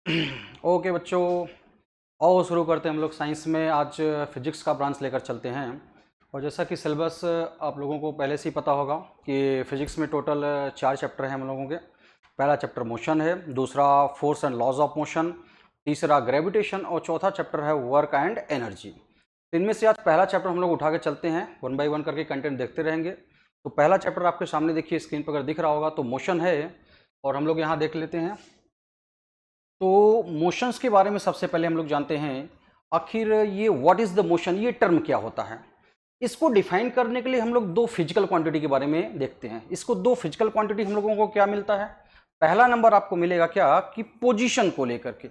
Okay बच्चों, आओ शुरू करते हैं हम लोग साइंस में। आज फिजिक्स का ब्रांच लेकर चलते हैं। और जैसा कि सिलेबस आप लोगों को पहले से ही पता होगा कि फिजिक्स में टोटल 4 चैप्टर हैं हम लोगों के। पहला चैप्टर मोशन है, दूसरा force and laws of motion, तीसरा ग्रेविटेशन और चौथा चैप्टर है वर्क एंड एनर्जी। इनमें से आज पहला चैप्टर हम लोग उठा के चलते हैं, वन बाई वन करके कंटेंट देखते रहेंगे। तो पहला चैप्टर आपके सामने देखिए, स्क्रीन पर अगर दिख रहा होगा तो मोशन है। और हम लोग यहाँ देख लेते हैं। तो मोशंस के बारे में सबसे पहले हम लोग जानते हैं आखिर ये व्हाट इज द मोशन, ये टर्म क्या होता है। इसको डिफाइन करने के लिए हम लोग दो फिजिकल क्वांटिटी के बारे में देखते हैं। इसको दो फिजिकल क्वांटिटी हम लोगों को क्या मिलता है। पहला नंबर आपको मिलेगा क्या कि पोजीशन को लेकर के।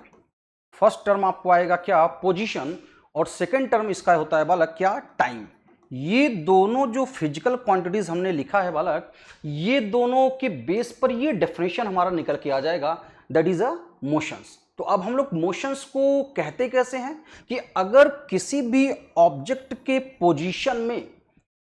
फर्स्ट टर्म आपको आएगा क्या, पोजीशन। और सेकंड टर्म इसका होता है बालक क्या, टाइम। ये दोनों जो फिजिकल क्वांटिटीज हमने लिखा है बालक, ये दोनों के बेस पर ये डेफिनेशन हमारा निकल के आ जाएगा, दैट इज अ मोशंस। तो अब हम लोग मोशंस को कहते कैसे हैं कि अगर किसी भी ऑब्जेक्ट के पोजीशन में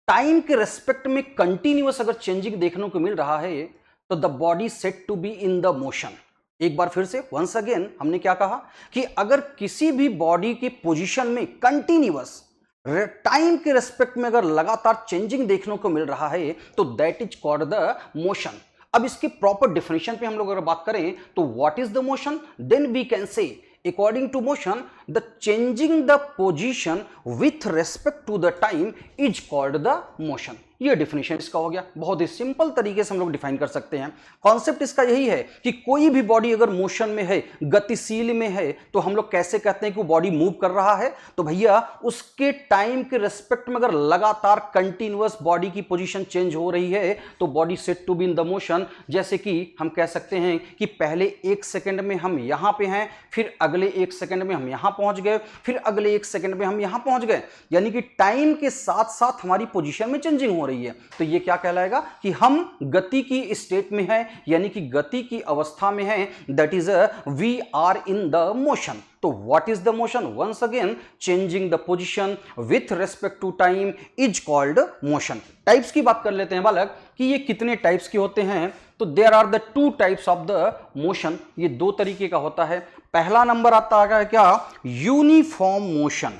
टाइम के रेस्पेक्ट में कंटिन्यूअस अगर चेंजिंग देखने को मिल रहा है तो the body set to be in the motion. एक बार फिर से वंस अगेन हमने क्या कहा कि अगर किसी भी बॉडी के पोजीशन में कंटिन्यूअस टाइम के रेस्पेक्ट में अगर लगातार चेंजिंग देखने को मिल रहा है तो that is called the motion. अब इसकी प्रॉपर डेफिनेशन पे हम लोग अगर बात करें तो what is the motion, then we can say according to motion the changing the position with respect to the time is called the motion। ये डिफिनेशन इसका हो गया। बहुत ही सिंपल तरीके से हम लोग डिफाइन कर सकते हैं। कॉन्सेप्ट इसका यही है कि कोई भी बॉडी अगर मोशन में है, गतिशील में है, तो हम लोग कैसे कहते हैं कि वो बॉडी मूव कर रहा है, तो भैया उसके टाइम के रेस्पेक्ट में अगर लगातार कंटिन्यूअस बॉडी की पोजीशन चेंज हो रही है तो body set to be in the motion. जैसे कि हम कह सकते हैं कि पहले 1 सेकंड में हम यहां पे हैं, फिर अगले 1 सेकंड में हम यहां पहुंच गए, फिर अगले 1 सेकंड में हम यहां पहुंच गए, यानी कि टाइम के साथ साथ हमारी पोजीशन में चेंजिंग हो रही है। तो ये क्या कहलाएगा कि हम गति की स्टेट में है, यानी कि गति की अवस्था में है, that is we are in the motion. तो what is the motion, once again changing the position with respect to time is called motion. Types की बात कर लेते हैं बालक कि ये कितने टाइप्स के होते हैं। तो there are the 2 types of the motion. ये 2 तरीके का होता है। पहला नंबर आता है क्या, यूनिफॉर्म मोशन।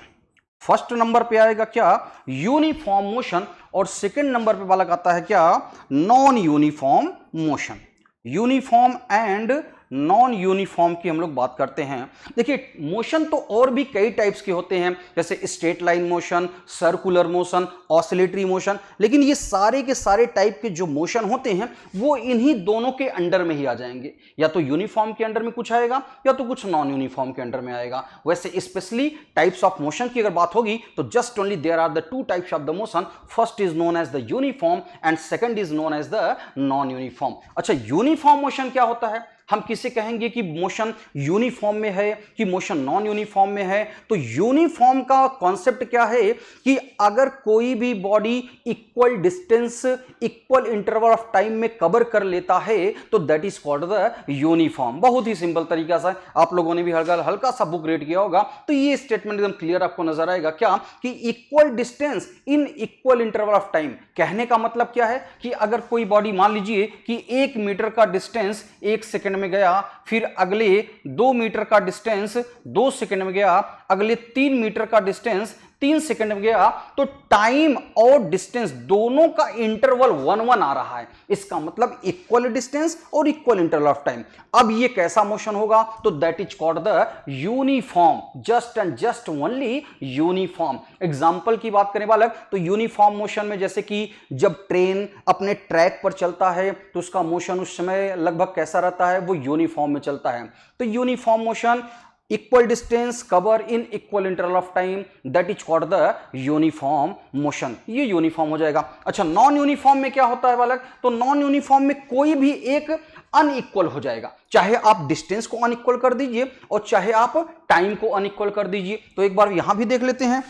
फर्स्ट नंबर पे आएगा क्या, यूनिफॉर्म मोशन। और सेकंड नंबर पे बालक आता है क्या, non uniform motion. Uniform and non uniform की हम लोग बात करते हैं। देखिए मोशन तो और भी कई टाइप्स के होते हैं, जैसे straight line motion, circular motion, oscillatory motion. लेकिन ये सारे के सारे टाइप के जो मोशन होते हैं वो इन्हीं दोनों के अंडर में ही आ जाएंगे। या तो यूनिफॉर्म के अंडर में कुछ आएगा या तो कुछ नॉन यूनिफॉर्म के अंडर में आएगा। वैसे स्पेशली टाइप्स ऑफ मोशन की अगर बात होगी तो just only there are the 2 types of the motion. First is known as the uniform and second is known as the non uniform. अच्छा, यूनिफॉर्म मोशन क्या होता है, हम किसे कहेंगे कि मोशन यूनिफॉर्म में है कि मोशन नॉन यूनिफॉर्म में है। तो यूनिफॉर्म का कॉन्सेप्ट क्या है कि अगर कोई भी body equal distance, equal interval of time में कवर कर लेता है तो that is called the uniform. बहुत ही सिंपल तरीका से आप लोगों ने भी हल्का सा बुक रीड किया होगा तो ये स्टेटमेंट एकदम क्लियर आपको नजर आएगा क्या कि equal distance in equal interval of time. कहने का मतलब क्या है कि अगर कोई बॉडी मान लीजिए कि 1 मीटर का डिस्टेंस 1 सेकंड में गया, फिर अगले 2 मीटर का डिस्टेंस 2 सेकंड में गया, अगले 3 मीटर का डिस्टेंस 3 सेकंड में गया, तो टाइम और डिस्टेंस दोनों का इंटरवल 1-1 आ रहा है। इसका मतलब इक्वल डिस्टेंस और इक्वल इंटरवल ऑफ टाइम। अब ये कैसा मोशन होगा, तो that is called the uniform, just and just only uniform. Example की बात करें बालक तो यूनिफॉर्म मोशन में जैसे कि जब ट्रेन अपने ट्रैक पर चलता है तो उसका मोशन उस समय लगभग कैसा रहता है, वो यूनिफॉर्म में चलता है। तो uniform motion, equal distance cover in equal interval of time, that is called the uniform motion. ये यूनिफॉर्म हो जाएगा। अच्छा, नॉन यूनिफॉर्म में क्या होता है बालक, तो नॉन यूनिफॉर्म में कोई भी एक अनइक्वल हो जाएगा। चाहे आप डिस्टेंस को अनइक्वल कर दीजिए और चाहे आप टाइम को अनइक्वल कर दीजिए। तो एक बार यहां भी देख लेते हैं।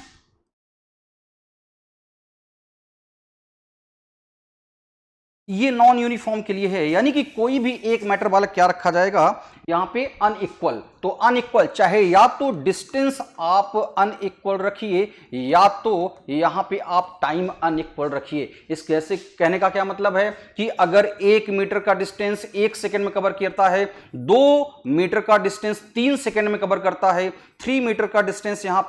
ये नॉन यूनिफॉर्म के लिए है, यानी कि कोई भी एक मैटर बालक क्या रखा जाएगा, यहाँ पे अनइक्वल, तो अनइक्वल चाहे या तो डिस्टेंस आप अनइक्वल रखिए या तो यहाँ पे आप टाइम अनइक्वल रखिए। इस कैसे कहने का क्या मतलब है कि अगर 1 मीटर का डिस्टेंस 1 सेकंड में कवर करता है, 2 मीटर का डिस्टेंस 3 सेकंड में कवर करता है, 3 मीटर का डिस्टेंस यहाँ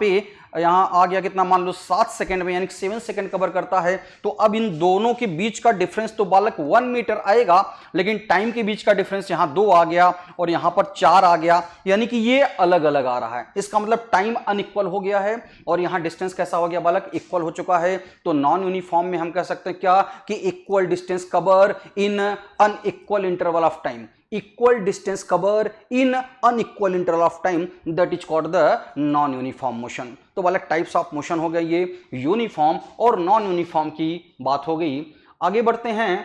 आ गया कितना, मान लो 7 सेकंड में, यानी 7 सेकंड कवर करता है, तो अब इन दोनों के बीच का डिफरेंस तो बालक 1 मीटर आएगा, लेकिन टाइम के बीच का डिफरेंस यहां 2 आ गया और यहां पर 4 आ गया, यानी कि ये अलग अलग आ रहा है। इसका मतलब टाइम अनइक्वल हो गया है और यहां डिस्टेंस कैसा हो गया बालक, इक्वल हो चुका है। तो नॉन यूनिफॉर्म में हम कह सकते हैं क्या कि equal distance cover in unequal interval of time, equal distance cover in unequal interval of time, that is called the non uniform motion। तो वाला टाइप्स ऑफ मोशन हो गए ये यूनिफॉर्म और नॉन यूनिफॉर्म की बात हो गई। आगे बढ़ते हैं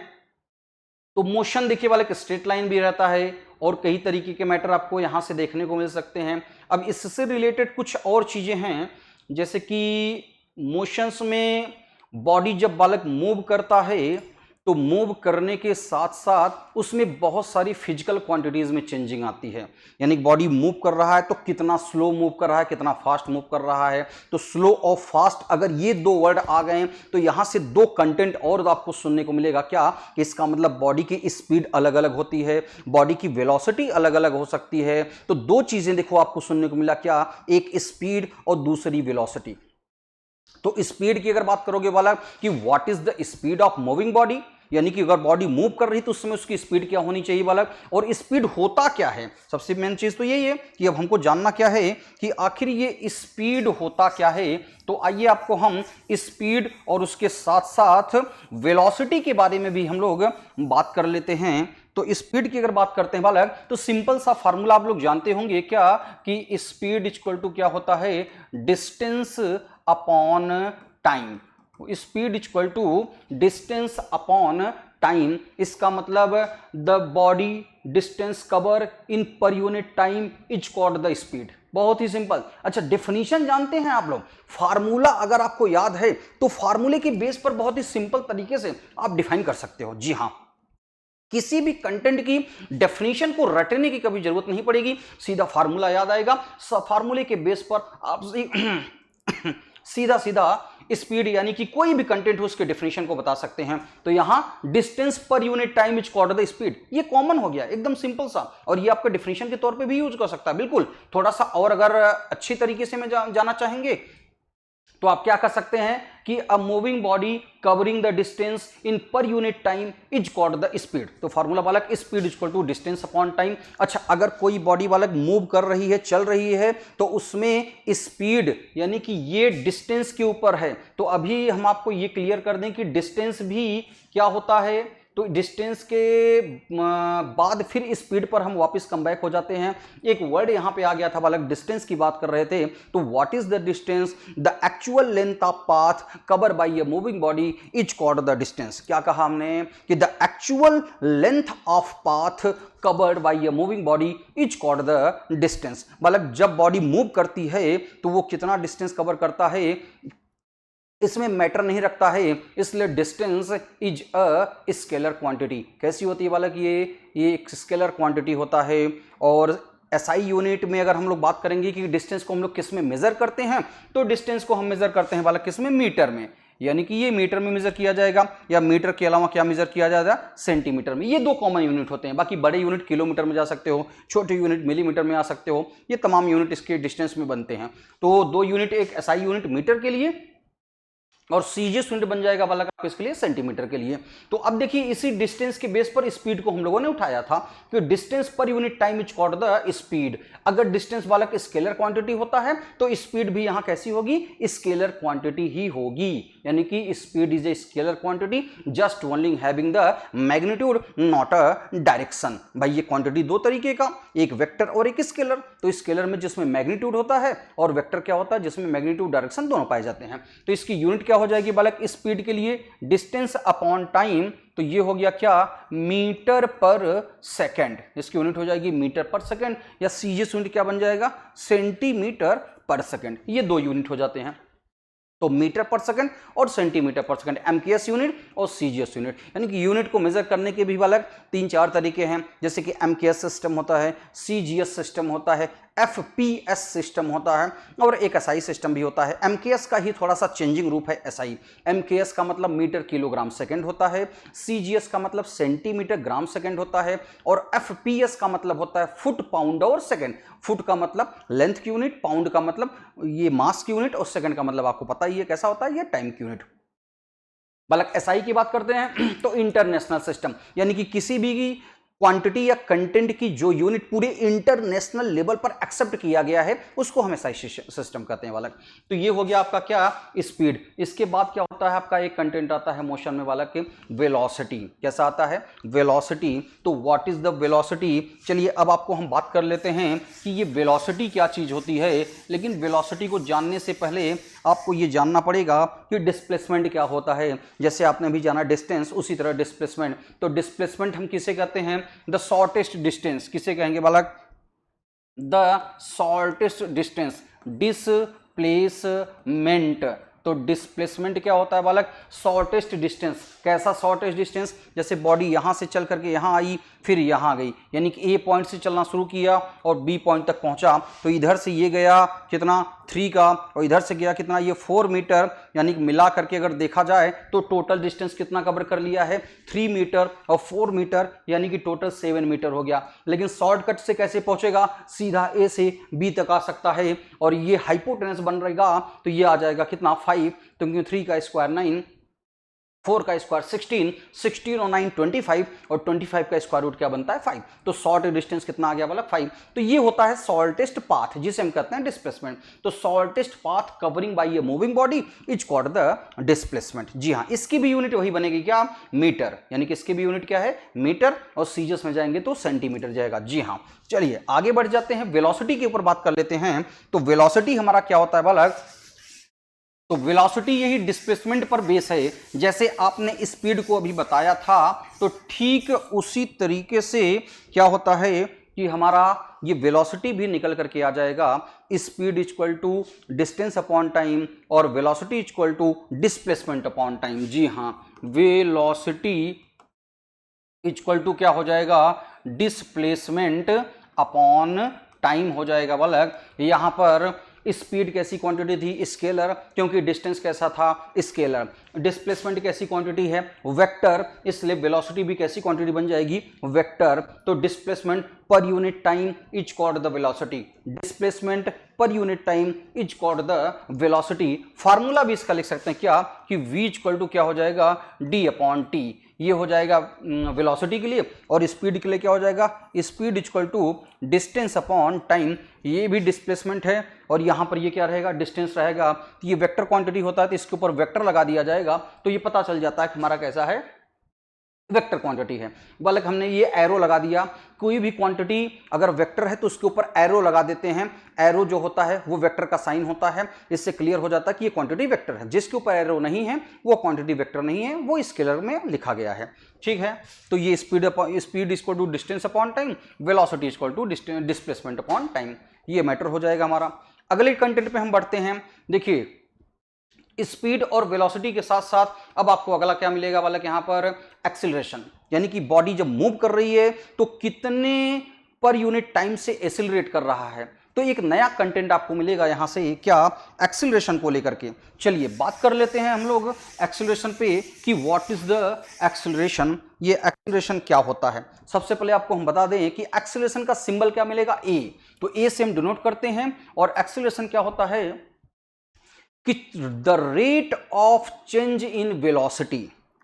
तो मोशन देखिए वाला एक स्ट्रेट लाइन भी रहता है और कई तरीके के मैटर आपको यहां से देखने को मिल सकते हैं। अब इससे रिलेटेड कुछ और चीजें हैं, जैसे कि मोशंस में बॉडी जब बालक मूव करता है तो मूव करने के साथ साथ उसमें बहुत सारी फिजिकल क्वांटिटीज में चेंजिंग आती है। यानी बॉडी मूव कर रहा है तो कितना स्लो मूव कर रहा है, कितना फास्ट मूव कर रहा है। तो स्लो और फास्ट अगर ये 2 वर्ड आ गए तो यहां से 2 कंटेंट और आपको सुनने को मिलेगा, क्या कि इसका मतलब बॉडी की स्पीड अलग अलग होती है, बॉडी की वेलोसिटी अलग अलग हो सकती है। तो 2 चीजें देखो आपको सुनने को मिला, क्या, एक स्पीड और दूसरी वेलोसिटी। तो स्पीड की अगर बात करोगे वाला कि what is the speed of moving body, यानी कि अगर बॉडी मूव कर रही तो उस समय उसकी स्पीड क्या होनी चाहिए वाला, और स्पीड होता क्या है। सबसे मेन चीज तो यही है कि अब हमको जानना क्या है कि आखिर ये स्पीड होता क्या है। तो आइए आपको हम स्पीड और उसके साथ साथ वेलोसिटी के बारे में भी हम लोग बात कर लेते हैं। तो स्पीड की अगर बात करते हैं बालक तो सिंपल सा फार्मूला आप लोग जानते होंगे, क्या कि स्पीड इक्वल टू क्या होता है, distance upon time. Speed equal to distance upon time. इसका मतलब the body distance cover in per unit time is called the speed. बहुत ही सिंपल। अच्छा, डेफिनेशन जानते हैं आप लोग, फार्मूला अगर आपको याद है तो फार्मूले के बेस पर बहुत ही सिंपल तरीके से आप डिफाइन कर सकते हो। जी हां, किसी भी कंटेंट की डेफिनेशन को रटने की कभी जरूरत नहीं पड़ेगी, सीधा फार्मूला याद आएगा। फार्मूले के बेस पर आप सीधा सीधा स्पीड यानी कि कोई भी कंटेंट हो उसके डेफिनेशन को बता सकते हैं। तो यहां डिस्टेंस पर unit time is called the speed, ये कॉमन हो गया, एकदम सिंपल सा, और ये आपका डेफिनेशन के तौर पे भी यूज कर सकता है। बिल्कुल, थोड़ा सा और अगर अच्छी तरीके से में जाना चाहेंगे तो आप क्या कर सकते हैं कि a moving body covering the distance in per unit time is called the speed. तो फार्मूला बालक speed equal to distance upon time. अच्छा, अगर कोई बॉडी बालक मूव कर रही है, चल रही है, तो उसमें स्पीड यानी कि ये डिस्टेंस के ऊपर है। तो अभी हम आपको ये क्लियर कर दें कि डिस्टेंस भी क्या होता है, तो डिस्टेंस के बाद फिर स्पीड पर हम वापस कम बैक हो जाते हैं। एक वर्ड यहां पे आ गया था बालक, डिस्टेंस की बात कर रहे थे, तो what is the distance, the actual length of path cover by a moving body is called the distance. क्या कहा हमने कि the actual length of path covered by a moving body is called the distance. बालक जब body move करती है तो वो कितना डिस्टेंस कवर करता है इसमें मैटर नहीं रखता है, इसलिए distance is a scalar quantity. कैसी होती है बालक, ये एक स्केलर क्वांटिटी होता है। और एसआई यूनिट में अगर हम लोग बात करेंगे कि डिस्टेंस को हम लोग किस में मेजर करते हैं, तो डिस्टेंस को हम मेजर करते हैं बालक किस में, मीटर में, यानी कि ये मीटर में मेजर किया जाएगा, या मीटर के अलावा क्या मेजर किया जाएगा, सेंटीमीटर में। ये 2 कॉमन यूनिट होते हैं। बाकी बड़े यूनिट किलोमीटर में जा सकते हो, छोटे यूनिट मिलीमीटर में आ सकते हो, ये तमाम यूनिट इसके डिस्टेंस में बनते हैं। तो 2 यूनिट, एक एसआई यूनिट मीटर के लिए और सीजीएस यूनिट बन जाएगा वाला का इसके लिए सेंटीमीटर के लिए। तो अब देखिए इसी डिस्टेंस के बेस पर स्पीड को हम लोगों ने उठाया था कि डिस्टेंस पर unit time is called the speed. अगर डिस्टेंस वाला का स्केलर क्वांटिटी होता है तो स्पीड भी यहां कैसी होगी, स्केलर क्वांटिटी ही होगी। यानी कि speed is a scalar quantity just only having the magnitude not a direction. भाई ये क्वांटिटी 2 तरीके का, एक वेक्टर और एक स्केलर। तो स्केलर में जिसमें मैग्नीट्यूड होता है और वेक्टर क्या होता है जिसमें मैग्नीट्यूड डायरेक्शन दोनों पाए जाते हैं। तो इसकी यूनिट क्या हो जाएगी बालक स्पीड के लिए, डिस्टेंस अपॉन टाइम। तो ये हो गया क्या, मीटर पर सेकंड। इसकी यूनिट हो जाएगी मीटर पर सेकंड, या सीजीएस यूनिट क्या बन जाएगा, सेंटीमीटर पर सेकंड। ये 2 यूनिट हो जाते हैं। तो मीटर पर सेकंड और सेंटीमीटर पर सेकंड, एमकेएस यूनिट और सीजीएस यूनिट, यानी कि यूनिट को मेजर करने के भी अलग 3-4 तरीके हैं, जैसे कि एमकेएस सिस्टम होता है, सीजीएस सिस्टम होता है, एफपीएस सिस्टम होता है और एक एसआई सिस्टम भी होता है। एमकेएस का ही थोड़ा सा चेंजिंग रूप है एसआई। एमकेएस का मतलब मीटर किलोग्राम सेकंड होता है, सीजीएस का मतलब सेंटीमीटर ग्राम सेकंड होता है और एफपीएस का मतलब होता है फुट पाउंड और सेकंड। फुट का मतलब लेंथ की यूनिट, पाउंड का मतलब ये मास की यूनिट और सेकंड का मतलब आपको पता ही है कैसा होता है, ये टाइम की यूनिट। बल्कि एसआई की बात करते हैं तो इंटरनेशनल सिस्टम, यानी कि किसी भी क्वांटिटी या कंटेंट की जो यूनिट पूरे इंटरनेशनल लेवल पर एक्सेप्ट किया गया है उसको हम एसआई सिस्टम कहते हैं बालक। तो ये हो गया आपका क्या, स्पीड। इसके बाद क्या होता है आपका एक कंटेंट आता है मोशन में बालक के, वेलोसिटी। कैसा आता है, वेलोसिटी। तो व्हाट इज द वेलोसिटी, चलिए अब आपको हम बात कर लेते हैं कि ये वेलोसिटी क्या चीज होती है। लेकिन वेलोसिटी को जानने से पहले आपको ये जानना पड़ेगा कि डिस्प्लेसमेंट क्या होता है। जैसे आपने अभी जाना डिस्टेंस, उसी तरह डिस्प्लेसमेंट। तो डिस्प्लेसमेंट हम किसे कहते हैं, द शॉर्टेस्ट डिस्टेंस। किसे कहेंगे बालक, द शॉर्टेस्ट डिस्टेंस, डिस्प्लेसमेंट। तो डिस्प्लेसमेंट क्या होता है बालक, शॉर्टेस्ट डिस्टेंस। कैसा शॉर्टेस्ट डिस्टेंस, जैसे बॉडी यहां से चल करके यहां आई फिर यहां गई, यानी कि ए पॉइंट से चलना शुरू किया और बी पॉइंट तक पहुंचा, तो इधर से ये गया कितना 3 का और इधर से गया कितना ये 4 मीटर, यानी कि मिला करके अगर देखा जाए तो टोटल डिस्टेंस कितना कवर कर लिया है 3 मीटर और 4 मीटर, यानी कि टोटल 7 मीटर हो गया। लेकिन शॉर्टकट से कैसे पहुंचेगा, सीधा ए से बी तक आ सकता है और ये हाइपोटेनस बन रहेगा तो ये आ जाएगा कितना 5, तो 3 का स्क्वायर 9, 4 का स्क्वायर 16, 16 और 9 25 और 25 का स्क्वायर रूट क्या बनता है 5। तो शॉर्ट डिस्टेंस कितना आ गया वाला 5। तो ये होता है शॉर्टेस्ट पाथ जिसे हम कहते हैं डिस्प्लेसमेंट। तो shortest path covering by a moving body is called the displacement. जी हाँ, इसकी भी यूनिट वही बनेगी क्या, मीटर, यानी कि इसकी भी यूनिट क्या है मीटर और सीजीएस में जाएंगे तो सेंटीमीटर जाएगा। जी हाँ, चलिए आगे बढ़ जाते हैं, वेलोसिटी के ऊपर बात कर लेते हैं। तो वेलोसिटी हमारा क्या होता है बालक, तो वेलोसिटी यही डिस्प्लेसमेंट पर बेस है। जैसे आपने स्पीड को अभी बताया था तो ठीक उसी तरीके से क्या होता है कि हमारा ये वेलोसिटी भी निकल करके आ जाएगा, speed equal to distance upon time और velocity equal to displacement upon time. जी हाँ, वेलोसिटी इक्वल टू क्या हो जाएगा, डिस्प्लेसमेंट अपॉन टाइम हो जाएगा बालक। यहां पर स्पीड कैसी क्वांटिटी थी, स्केलर, क्योंकि डिस्टेंस कैसा था स्केलर। डिस्प्लेसमेंट कैसी क्वांटिटी है, वेक्टर, इसलिए वेलोसिटी भी कैसी क्वांटिटी बन जाएगी वेक्टर। तो डिस्प्लेसमेंट पर unit time is called the velocity, displacement पर unit time is called the velocity. Formula भी इसका लिख सकते हैं क्या कि v इक्वल टू क्या हो जाएगा d अपॉन टी, ये हो जाएगा वेलोसिटी के लिए, और स्पीड के लिए क्या हो जाएगा speed equal to distance upon time, ये भी डिस्प्लेसमेंट है और यहां पर ये क्या रहेगा डिस्टेंस रहेगा। तो ये वेक्टर क्वांटिटी होता है तो इसके ऊपर वेक्टर लगा दिया जाएगा तो ये पता चल जाता है कि हमारा कैसा है वेक्टर क्वांटिटी है। बल्कि हमने ये एरो लगा दिया, कोई भी क्वांटिटी अगर वेक्टर है तो उसके ऊपर एरो लगा देते हैं। एरो जो होता है वो वेक्टर का साइन होता है, इससे क्लियर हो जाता है कि ये क्वांटिटी वेक्टर है। जिसके ऊपर एरो नहीं है वो क्वांटिटी वेक्टर नहीं है, वो स्केलर में लिखा गया है। ठीक है, तो ये speed equal to distance upon time, velocity equal to displacement upon time, ये मैटर हो जाएगा हमारा। अगले कंटेंट पे हम बढ़ते हैं। देखिए स्पीड और वेलोसिटी के साथ साथ अब आपको अगला क्या मिलेगा वाला कि यहां पर एक्सीलरेशन, यानी कि बॉडी जब मूव कर रही है तो कितने पर यूनिट टाइम से एक्सीलरेट कर रहा है। तो एक नया कंटेंट आपको मिलेगा यहां से क्या, एक्सीलरेशन को लेकर के। चलिए बात कर लेते हैं हम लोग एक्सीलरेशन पे कि व्हाट इज द एक्सीलरेशन, ये एक्सीलरेशन क्या होता है। सबसे पहले आपको हम बता दें कि एक्सीलरेशन का सिंबल क्या मिलेगा ए, तो ए से हम डिनोट करते हैं। और एक्सीलरेशन क्या होता है कि the rate of change in velocity,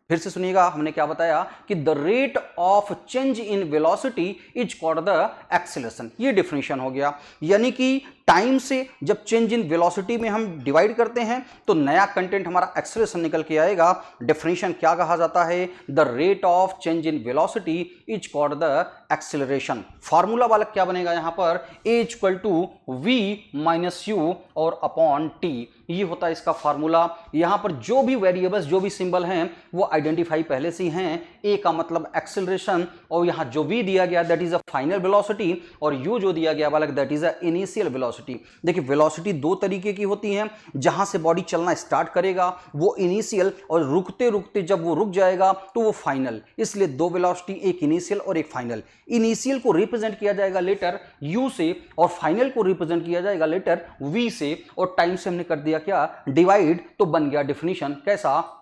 फिर से सुनिएगा हमने क्या बताया कि the rate of change in velocity is called the acceleration. ये डिफिनेशन हो गया, यानी कि टाइम से जब चेंज इन वेलोसिटी में हम डिवाइड करते हैं तो नया कंटेंट हमारा एक्सीलरेशन निकल के आएगा। डेफिनेशन क्या कहा जाता है, the rate of change in velocity is called the acceleration. Formula बालक क्या बनेगा यहां पर, A equal to V minus U और अपॉन टी, ये होता है इसका फार्मूला। यहां पर जो भी वेरिएबल्स जो भी सिंबल हैं वो आइडेंटिफाई पहले से ही हैं। ए का मतलब एक्सेलरेशन, और यहां जो वी दिया गया that is a final velocity, और यू जो दिया गया बालक that is a initial velocity. देखिए वेलोसिटी दो तरीके की होती हैं, जहां से बॉडी चलना स्टार्ट करेगा वो इनिशियल, और रुकते रुकते जब वो रुक जाएगा तो वो फाइनल। इसलिए दो वेलोसिटी, एक इनिशियल और एक फाइनल। इनिशियल को रिप्रेजेंट किया जाएगा लेटर यू से, और फाइनल को रिप्रेजेंट किया जाएगा लेटर वी से, और टाइम से हमने कर दिया क्या, डिवाइड, तो बन गया डिफिनीशन कैसा,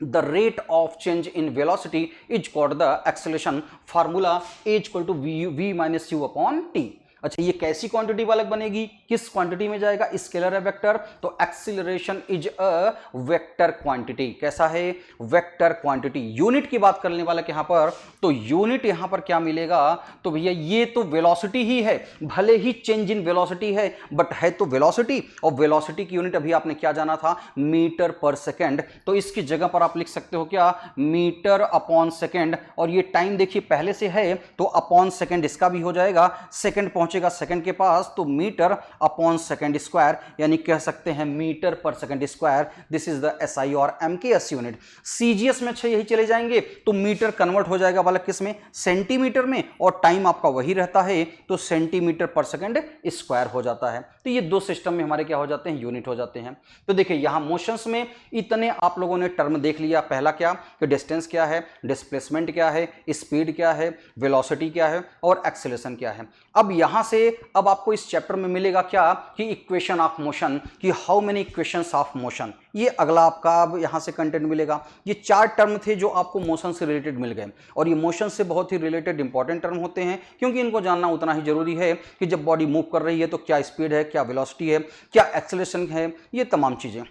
the rate of change in velocity is called the acceleration, formula A equal to v minus u upon t। अच्छा ये कैसी क्वांटिटी बालक बनेगी, किस क्वांटिटी में जाएगा, स्केलर है वेक्टर, तो acceleration is a vector quantity. कैसा है, वेक्टर क्वांटिटी। यूनिट की बात करने वाला यहां पर, तो यूनिट यहां पर क्या मिलेगा, तो भैया ये तो वेलोसिटी ही है, भले ही चेंज इन वेलोसिटी है बट है तो वेलोसिटी, और वेलोसिटी की यूनिट अभी आपने क्या जाना था, मीटर पर सेकेंड। तो इसकी जगह पर आप लिख सकते हो क्या, मीटर अपॉन सेकेंड, और ये टाइम देखिए पहले से है तो अपॉन सेकेंड इसका भी हो जाएगा, सेकेंड पहुंचेगा सेकंड के पास तो मीटर अपॉन सेकंड स्क्वायर, यानी कह सकते हैं मीटर पर second square. This is the SI और एमकेएस यूनिट। सीजीएस में अच्छा यही चले जाएंगे तो मीटर कन्वर्ट हो जाएगा बालक किस में, सेंटीमीटर में, और टाइम आपका वही रहता है तो सेंटीमीटर पर सेकंड स्क्वायर हो जाता है। तो ये दो सिस्टम में हमारे क्या हो जाते हैं, यूनिट हो जाते हैं। तो देखिए यहां मोशंस में इतने आप लोगों ने टर्म देख लिया। पहला क्या कि डिस्टेंस क्या है, डिस्प्लेसमेंट क्या है, स्पीड क्या है, वेलोसिटी क्या है, और एक्सेलरेशन क्या है। अब यहां से अब आपको इस चैप्टर में मिलेगा क्या कि इक्वेशन ऑफ मोशन, कि how many equations of motion, ये अगला आपका अब यहां से कंटेंट मिलेगा। ये चार टर्म थे जो आपको मोशन से रिलेटेड मिल गए, और ये मोशन से बहुत ही रिलेटेड इंपॉर्टेंट टर्म होते हैं, क्योंकि इनको जानना उतना ही जरूरी है कि जब बॉडी मूव कर रही है तो क्या स्पीड है, क्या वेलोसिटी है, क्या एक्सेलरेशन है, ये तमाम चीजें।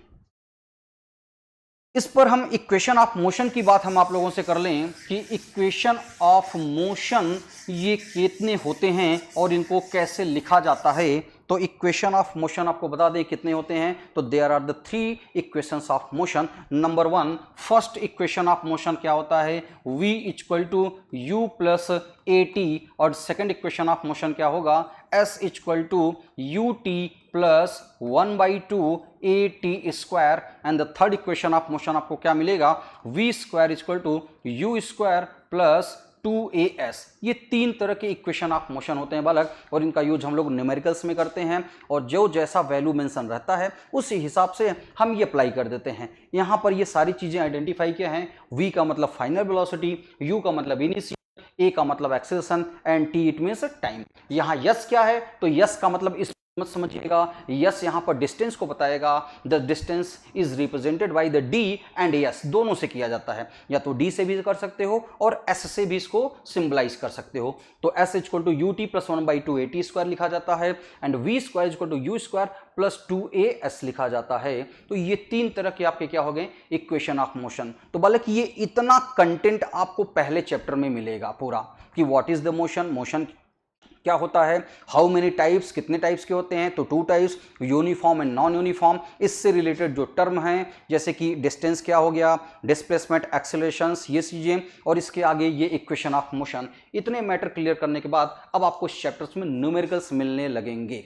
इस पर हम इक्वेशन ऑफ मोशन की बात हम आप लोगों से कर लें कि इक्वेशन ऑफ मोशन ये कितने होते हैं और इनको कैसे लिखा जाता है। तो इक्वेशन ऑफ मोशन आपको बता दें कितने होते हैं, तो there are the three equations of motion. Number one, first equation of motion क्या होता है, v equal to u plus a t, और सेकेंड इक्वेशन ऑफ मोशन क्या होगा, s equal to u t plus 1/2 a t square, and the third equation of motion आपको क्या मिलेगा, v square equal to u square plus 2as। ये तीन तरह के इक्वेशन ऑफ मोशन होते हैं बालक, और इनका यूज हम लोग न्यूमेरिकल्स में करते हैं, और जो जैसा वैल्यू मेंशन रहता है उसी हिसाब से हम ये अप्लाई कर देते हैं। यहाँ पर ये सारी चीजें आइडेंटिफाई किया हैं। v का मतलब फाइनल वेलोसिटी, u का मतलब इनिशियल, a का मतलब acceleration, and t it means time. यहाँ यस क्या है, तो यस का मतलब इस मत समझिएगा, यस यहां पर डिस्टेंस को बताएगा। The distance is represented by the D and yes, दोनों से किया जाता है, या तो डी से भी कर सकते हो और एस से भी इसको सिंबलाइज कर सकते हो। तो s equal to u t plus 1/2 a t square लिखा जाता है, and v square equal to u square plus 2as लिखा जाता है। तो ये तीन तरह के आपके क्या हो गए, इक्वेशन ऑफ मोशन। तो बालक ये इतना कंटेंट आपको पहले चैप्टर में मिलेगा पूरा, कि what is the motion, motion क्या होता है, हाउ मेनी टाइप्स, कितने टाइप्स के होते हैं, तो 2 types, uniform and non uniform. इससे रिलेटेड जो टर्म हैं जैसे कि डिस्टेंस क्या हो गया, डिस्प्लेसमेंट, एक्सेलरेशंस, ये चीजें, और इसके आगे ये इक्वेशन ऑफ मोशन। इतने मैटर क्लियर करने के बाद अब आपको इस चैप्टर्स में न्यूमेरिकल्स मिलने लगेंगे।